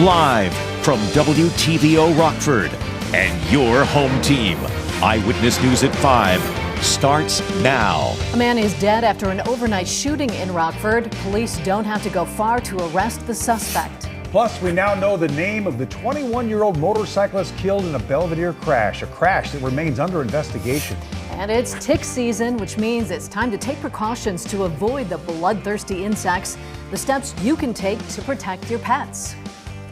Live from WTVO Rockford and your home team. Eyewitness News at 5 starts now. A man is dead after an overnight shooting in Rockford. Police don't have to go far to arrest the suspect. Plus, we now know the name of the 21-year-old motorcyclist killed in a Belvidere crash, a crash that remains under investigation. And it's tick season, which means it's time to take precautions to avoid the bloodthirsty insects, the steps you can take to protect your pets.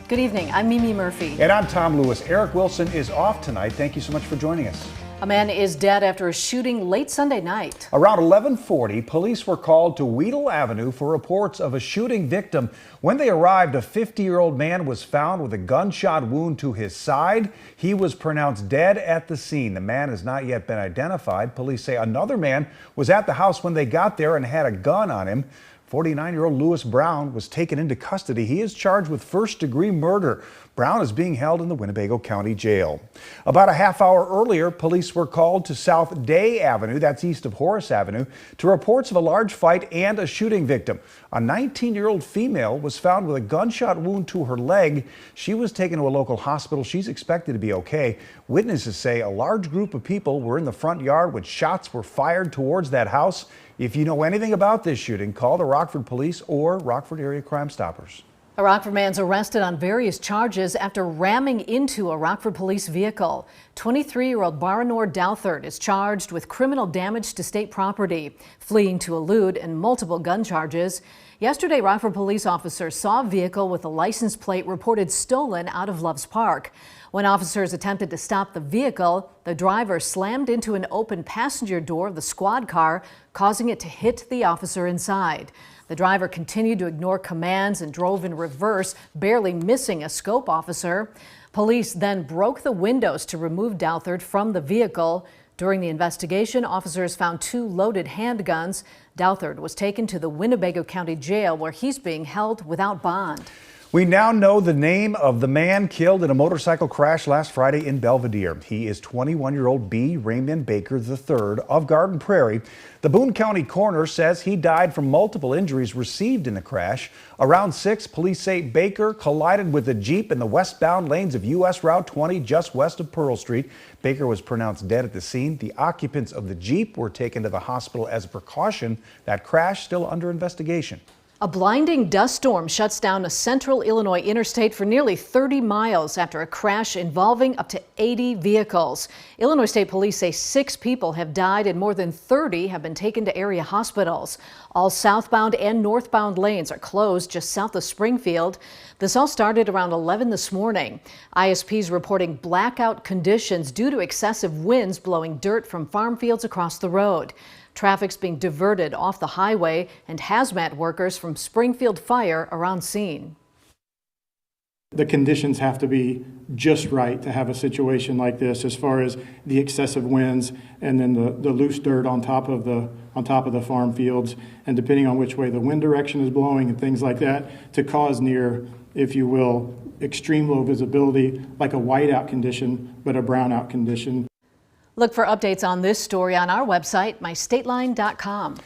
Good evening, I'm Mimi Murphy. And I'm Tom Lewis. Eric Wilson is off tonight. Thank you so much for joining us. A man is dead after a shooting late Sunday night. Around 11:40, police were called to Wedel Avenue for reports of a shooting victim. When they arrived, a 50-year-old man was found with a gunshot wound to his side. He was pronounced dead at the scene. The man has not yet been identified. Police say another man was at the house when they got there and had a gun on him. 49-year-old Lewis Brown was taken into custody. He is charged with first-degree murder. Brown is being held in the Winnebago County Jail. About a half hour earlier, police were called to South Day Avenue, that's east of Horace Avenue, to reports of a large fight and a shooting victim. A 19-year-old female was found with a gunshot wound to her leg. She was taken to a local hospital. She's expected to be okay. Witnesses say a large group of people were in the front yard when shots were fired towards that house. If you know anything about this shooting, call the Rockford Police or Rockford Area Crime Stoppers. A Rockford man's arrested on various charges after ramming into a Rockford police vehicle. 23-year-old Baranor Douthert is charged with criminal damage to state property, fleeing to elude, and multiple gun charges. Yesterday, Rockford police officers saw a vehicle with a license plate reported stolen out of Loves Park. When officers attempted to stop the vehicle, the driver slammed into an open passenger door of the squad car, causing it to hit the officer inside. The driver continued to ignore commands and drove in reverse, barely missing a scope officer. Police then broke the windows to remove Douthert from the vehicle. During the investigation, officers found 2 loaded handguns. Douthert was taken to the Winnebago County Jail, where he's being held without bond. We now know the name of the man killed in a motorcycle crash last Friday in Belvidere. He is 21-year-old B. Raymond Baker III of Garden Prairie. The Boone County coroner says he died from multiple injuries received in the crash. Around 6, police say Baker collided with a Jeep in the westbound lanes of U.S. Route 20 just west of Pearl Street. Baker was pronounced dead at the scene. The occupants of the Jeep were taken to the hospital as a precaution. That crash still under investigation. A blinding dust storm shuts down a central Illinois interstate for nearly 30 miles after a crash involving up to 80 vehicles. Illinois State Police say 6 people have died and more than 30 have been taken to area hospitals. All southbound and northbound lanes are closed just south of Springfield. This all started around 11 this morning. ISP's reporting blackout conditions due to excessive winds blowing dirt from farm fields across the road. Traffic's being diverted off the highway, and hazmat workers from Springfield Fire are on scene. The conditions have to be just right to have a situation like this, as far as the excessive winds and then the loose dirt on top of the farm fields, and depending on which way the wind direction is blowing and things like that, to cause near, if you will, extreme low visibility, like a whiteout condition, but a brownout condition. Look for updates on this story on our website, mystateline.com.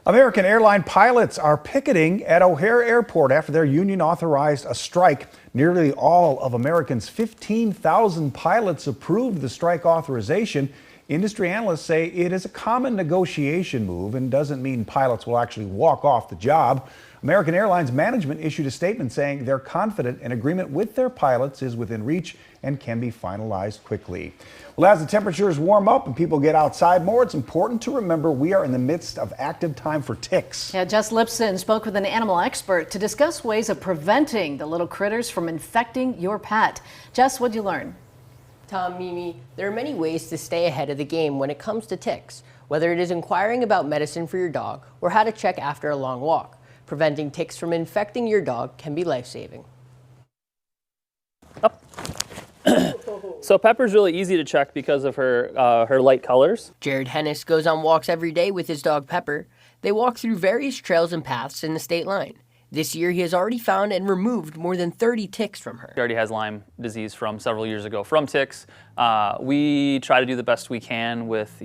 American airline pilots are picketing at O'Hare Airport after their union authorized a strike. Nearly all of American's 15,000 pilots approved the strike authorization. Industry analysts say it is a common negotiation move and doesn't mean pilots will actually walk off the job. American Airlines management issued a statement saying they're confident an agreement with their pilots is within reach and can be finalized quickly. Well, as the temperatures warm up and people get outside more, it's important to remember we are in the midst of active time for ticks. Yeah, Jess Lipson spoke with an animal expert to discuss ways of preventing the little critters from infecting your pet. Jess, what'd you learn? Tom, Mimi, there are many ways to stay ahead of the game when it comes to ticks, whether it is inquiring about medicine for your dog or how to check after a long walk. Preventing ticks from infecting your dog can be life-saving. So Pepper's really easy to check because of her light colors. Jared Hennis goes on walks every day with his dog Pepper. They walk through various trails and paths in the state line. This year, he has already found and removed more than 30 ticks from her. She already has Lyme disease from several years ago from ticks. We try to do the best we can with,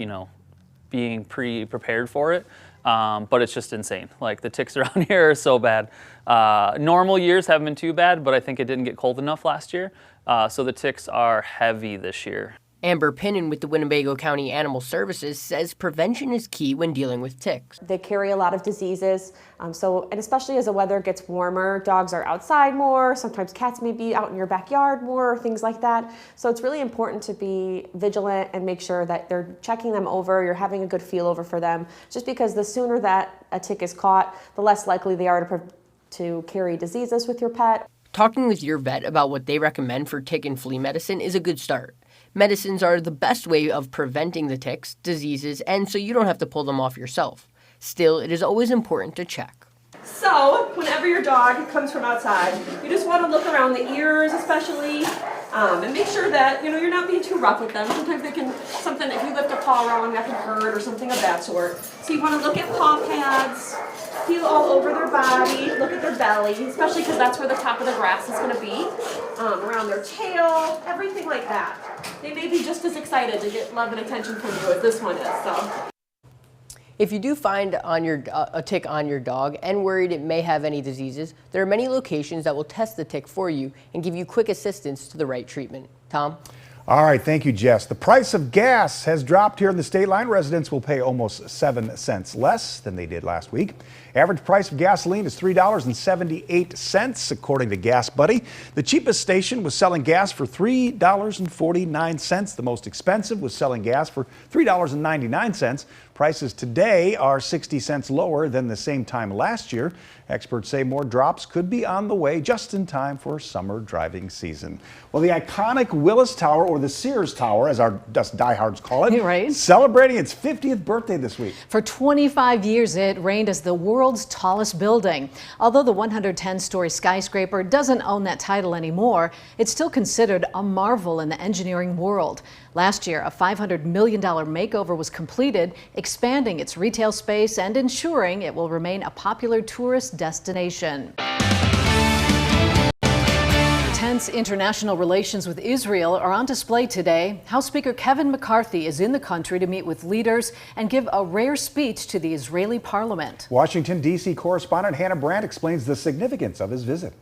being pre-prepared for it. but it's just insane. Like, the ticks around here are so bad. Normal years haven't been too bad, but I think it didn't get cold enough last year. So the ticks are heavy this year. Amber Pinnon with the Winnebago County Animal Services says prevention is key when dealing with ticks. They carry a lot of diseases, and especially as the weather gets warmer, dogs are outside more, sometimes cats may be out in your backyard more, things like that. So it's really important to be vigilant and make sure that they're checking them over, you're having a good feel over for them, just because the sooner that a tick is caught, the less likely they are to carry diseases with your pet. Talking with your vet about what they recommend for tick and flea medicine is a good start. Medicines are the best way of preventing the ticks, diseases, and so you don't have to pull them off yourself. Still, it is always important to check. So, whenever your dog comes from outside, you just want to look around the ears especially, and make sure that, you're not being too rough with them. Sometimes if you lift a paw wrong, that can hurt or something of that sort. So you want to look at paw pads, feel all over their body, look at their belly, especially because that's where the top of the grass is going to be, around their tail, everything like that. They may be just as excited to get love and attention from you as this one is. So, if you do find a tick on your dog and worried it may have any diseases, there are many locations that will test the tick for you and give you quick assistance to the right treatment. Tom? All right, thank you, Jess. The price of gas has dropped here in the state line. Residents will pay almost 7 cents less than they did last week. Average price of gasoline is $3.78, according to Gas Buddy. The cheapest station was selling gas for $3.49. The most expensive was selling gas for $3.99. Prices today are 60 cents lower than the same time last year. Experts say more drops could be on the way just in time for summer driving season. Well, the iconic Willis Tower, or the Sears Tower, as our us diehards call it, right, celebrating its 50th birthday this week. For 25 years, it reigned as the world's tallest building. Although the 110-story skyscraper doesn't own that title anymore, it's still considered a marvel in the engineering world. Last year, a $500 million makeover was completed, expanding its retail space and ensuring it will remain a popular tourist destination. Tense international relations with Israel are on display today. House Speaker Kevin McCarthy is in the country to meet with leaders and give a rare speech to the Israeli parliament. Washington, D.C. correspondent Hannah Brandt explains the significance of his visit.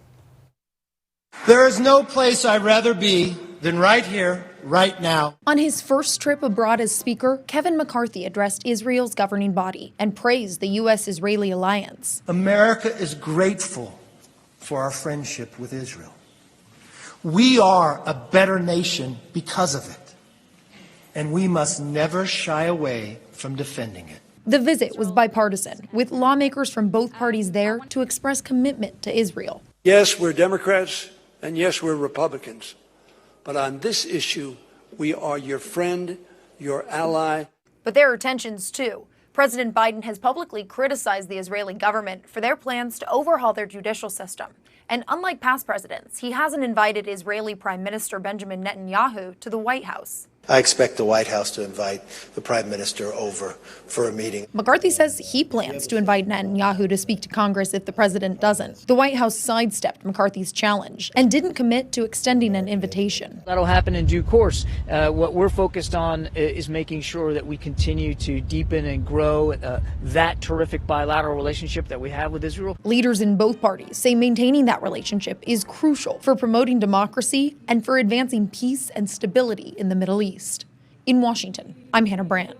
There is no place I'd rather be than right here, right now. On his first trip abroad as Speaker, Kevin McCarthy addressed Israel's governing body and praised the U.S.-Israeli alliance. America is grateful for our friendship with Israel. We are a better nation because of it, and we must never shy away from defending it. The visit was bipartisan, with lawmakers from both parties there to express commitment to Israel. Yes, we're Democrats, and yes, we're Republicans. But on this issue, we are your friend, your ally. But there are tensions, too. President Biden has publicly criticized the Israeli government for their plans to overhaul their judicial system. And unlike past presidents, he hasn't invited Israeli Prime Minister Benjamin Netanyahu to the White House. I expect the White House to invite the Prime Minister over for a meeting. McCarthy says he plans to invite Netanyahu to speak to Congress if the president doesn't. The White House sidestepped McCarthy's challenge and didn't commit to extending an invitation. That'll happen in due course. What we're focused on is making sure that we continue to deepen and grow that terrific bilateral relationship that we have with Israel. Leaders in both parties say maintaining that relationship is crucial for promoting democracy and for advancing peace and stability in the Middle East. In Washington, I'm Hannah Brandt.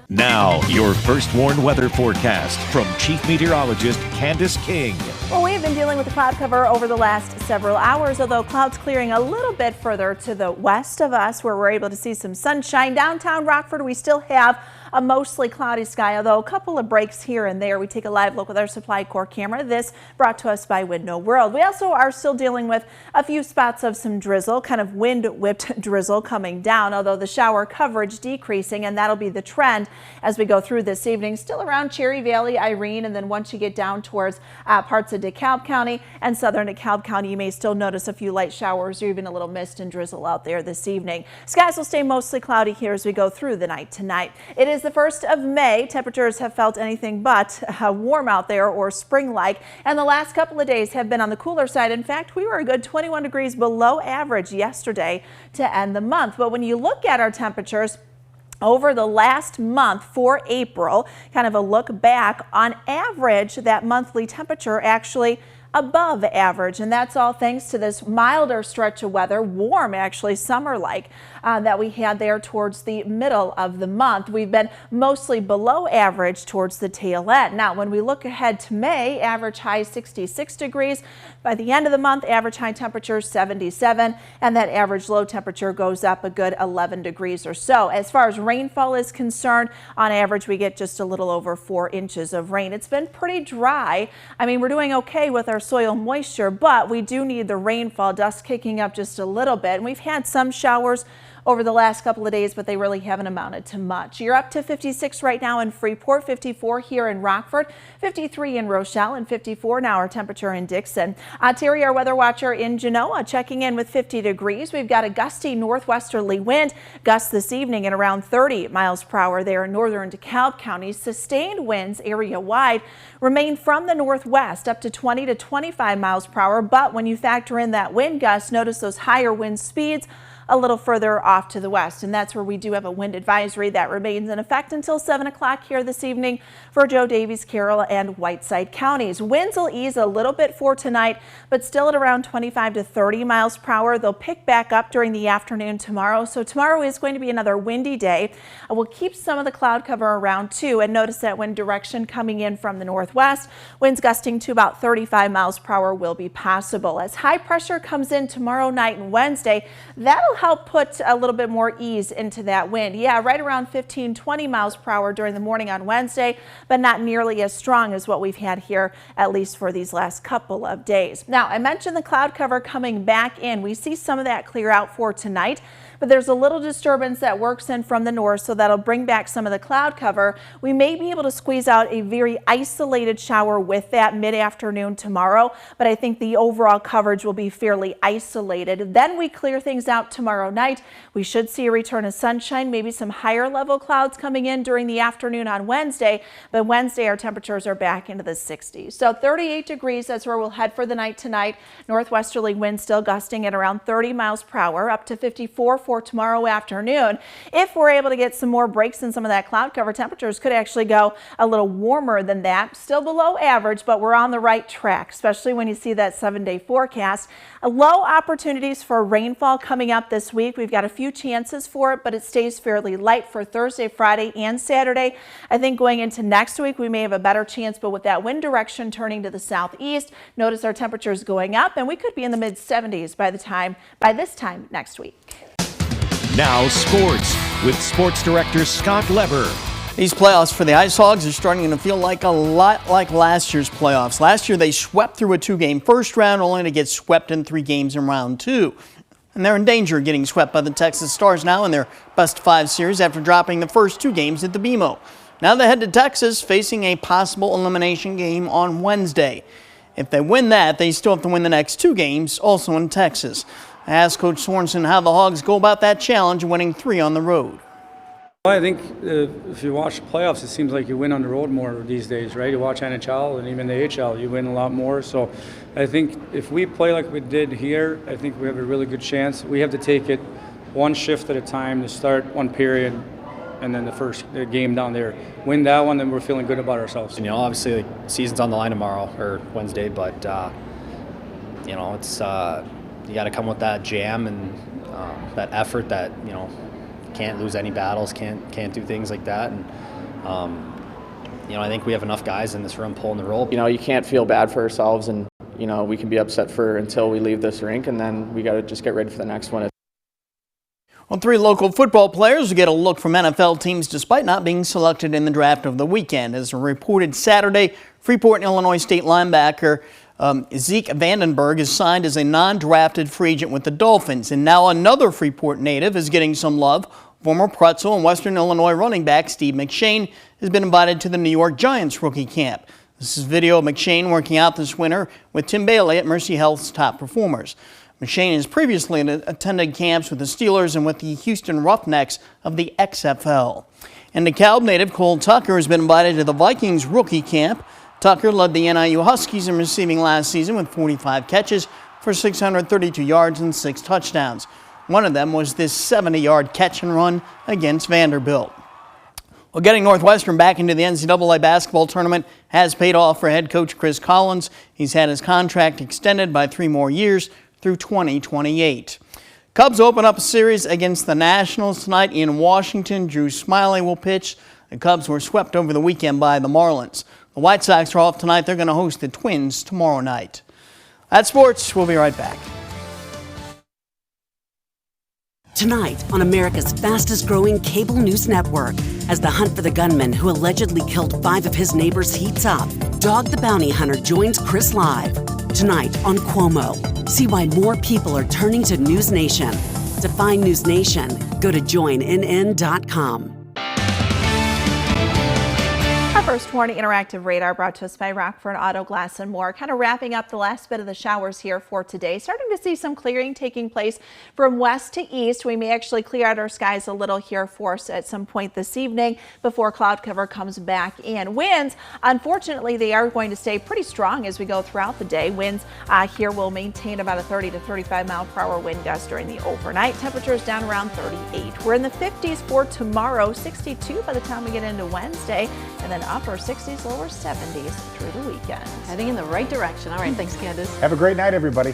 Now, your first warned weather forecast from Chief Meteorologist Candace King. Well, we have been dealing with the cloud cover over the last several hours, although clouds clearing a little bit further to the west of us, where we're able to see some sunshine. Downtown Rockford, we still have a mostly cloudy sky, although a couple of breaks here and there. We take a live look with our Supply Corps camera. This brought to us by Window World. We also are still dealing with a few spots of some drizzle, kind of wind-whipped drizzle coming down, although the shower coverage decreasing, and that'll be the trend as we go through this evening. Still around Cherry Valley, Irene, and then once you get down towards parts of DeKalb County and southern DeKalb County, you may still notice a few light showers or even a little mist and drizzle out there this evening. Skies will stay mostly cloudy here as we go through the night tonight. It is the 1st of May. Temperatures have felt anything but warm out there or spring-like, and the last couple of days have been on the cooler side. In fact, we were a good 21 degrees below average yesterday to end the month. But when you look at our temperatures Over the last month for April, kind of a look back, on average, that monthly temperature actually above average, and that's all thanks to this milder stretch of weather, warm actually, summer-like, that we had there towards the middle of the month. We've been mostly below average towards the tail end. Now, when we look ahead to May, average high 66 degrees. By the end of the month, average high temperature 77, and that average low temperature goes up a good 11 degrees or so. As far as rainfall is concerned, on average, we get just a little over 4 inches of rain. It's been pretty dry. I mean, we're doing okay with our soil moisture, but we do need the rainfall, dust kicking up just a little bit. And we've had some showers over the last couple of days, but they really haven't amounted to much. You're up to 56 right now in Freeport, 54 here in Rockford, 53 in Rochelle, and 54 now our temperature in Dixon. Terry, our weather watcher in Genoa, checking in with 50 degrees. We've got a gusty northwesterly wind, gusts this evening at around 30 miles per hour there in northern DeKalb County. Sustained winds area-wide remain from the northwest up to 20 to 25 miles per hour, but when you factor in that wind gust, notice those higher wind speeds a little further off to the west, and that's where we do have a wind advisory that remains in effect until 7 o'clock here this evening for Joe Davies, Carroll, and Whiteside counties. Winds will ease a little bit for tonight, but still at around 25 to 30 miles per hour. They'll pick back up during the afternoon tomorrow, so tomorrow is going to be another windy day. We'll keep some of the cloud cover around too, and notice that wind direction coming in from the northwest, winds gusting to about 35 miles per hour will be possible. As high pressure comes in tomorrow night and Wednesday, that'll help put a little bit more ease into that wind. Yeah, right around 15-20 miles per hour during the morning on Wednesday, but not nearly as strong as what we've had here, at least for these last couple of days. Now, I mentioned the cloud cover coming back in. We see some of that clear out for tonight, but there's a little disturbance that works in from the north, so that'll bring back some of the cloud cover. We may be able to squeeze out a very isolated shower with that mid-afternoon tomorrow, but I think the overall coverage will be fairly isolated. Then we clear things out tomorrow night. We should see a return of sunshine, maybe some higher level clouds coming in during the afternoon on Wednesday, but Wednesday our temperatures are back into the 60s. So 38 degrees, that's where we'll head for the night tonight. Northwesterly winds still gusting at around 30 miles per hour, up to 54 for tomorrow afternoon. If we're able to get some more breaks in some of that cloud cover, temperatures could actually go a little warmer than that. Still below average, but we're on the right track, especially when you see that 7-day forecast. Low opportunities for rainfall coming up this week. We've got a few chances for it, but it stays fairly light for Thursday, Friday, and Saturday. I think going into next week, we may have a better chance, but with that wind direction turning to the southeast, notice our temperatures going up, and we could be in the mid-70s by this time next week. Now sports with sports director Scott Leber. These playoffs for the Ice Hogs are starting to feel like a lot like last year's playoffs. Last year they swept through a 2-game first round only to get swept in 3 games in round 2. And they're in danger of getting swept by the Texas Stars now in their best 5 series after dropping the first 2 games at the BMO. Now they head to Texas facing a possible elimination game on Wednesday. If they win that, they still have to win the next 2 games, also in Texas. I asked Coach Sorensen how the Hogs go about that challenge, winning 3 on the road. I think if you watch the playoffs, it seems like you win on the road more these days, right? You watch NHL and even the AHL, you win a lot more. So I think if we play like we did here, I think we have a really good chance. We have to take it one shift at a time to start one period, and then the game down there. Win that one, then we're feeling good about ourselves. You know, obviously the season's on the line tomorrow or Wednesday, but you know, it's you got to come with that jam and that effort that, you know, can't lose any battles, can't do things like that. And you know, I think we have enough guys in this room pulling the rope. You know, you can't feel bad for ourselves, and you know, we can be upset until we leave this rink, and then we got to just get ready for the next one. Well, 3 local football players will get a look from NFL teams despite not being selected in the draft of the weekend. As reported Saturday, Freeport, Illinois State linebacker Zeke Vandenberg is signed as a non-drafted free agent with the Dolphins. And now another Freeport native is getting some love. Former Pretzel and Western Illinois running back Steve McShane has been invited to the New York Giants rookie camp. This is video of McShane working out this winter with Tim Bailey at Mercy Health's top performers. McShane has previously attended camps with the Steelers and with the Houston Roughnecks of the XFL. And DeKalb native Cole Tucker has been invited to the Vikings rookie camp. Tucker led the NIU Huskies in receiving last season with 45 catches for 632 yards and 6 touchdowns. One of them was this 70-yard catch and run against Vanderbilt. Well, getting Northwestern back into the NCAA basketball tournament has paid off for head coach Chris Collins. He's had his contract extended by 3 more years through 2028. Cubs open up a series against the Nationals tonight in Washington. Drew Smiley will pitch. The Cubs were swept over the weekend by the Marlins. The White Sox are off tonight. They're going to host the Twins tomorrow night. That's sports. We'll be right back. Tonight on America's fastest growing cable news network, as the hunt for the gunman who allegedly killed 5 of his neighbors heats up, Dog the Bounty Hunter joins Chris live. Tonight on Cuomo, see why more people are turning to News Nation. To find News Nation, go to joinnn.com. Our first warning interactive radar brought to us by Rockford Auto Glass and More. Kind of wrapping up the last bit of the showers here for today. Starting to see some clearing taking place from west to east. We may actually clear out our skies a little here for us at some point this evening before cloud cover comes back in. Winds, unfortunately, they are going to stay pretty strong as we go throughout the day. Winds here will maintain about a 30 to 35 mile per hour wind gust during the overnight. Temperatures down around 38. We're in the 50s for tomorrow, 62 by the time we get into Wednesday, and then upper 60s, lower 70s through the weekend. Heading in the right direction. All right, thanks, Candace. Have a great night, everybody.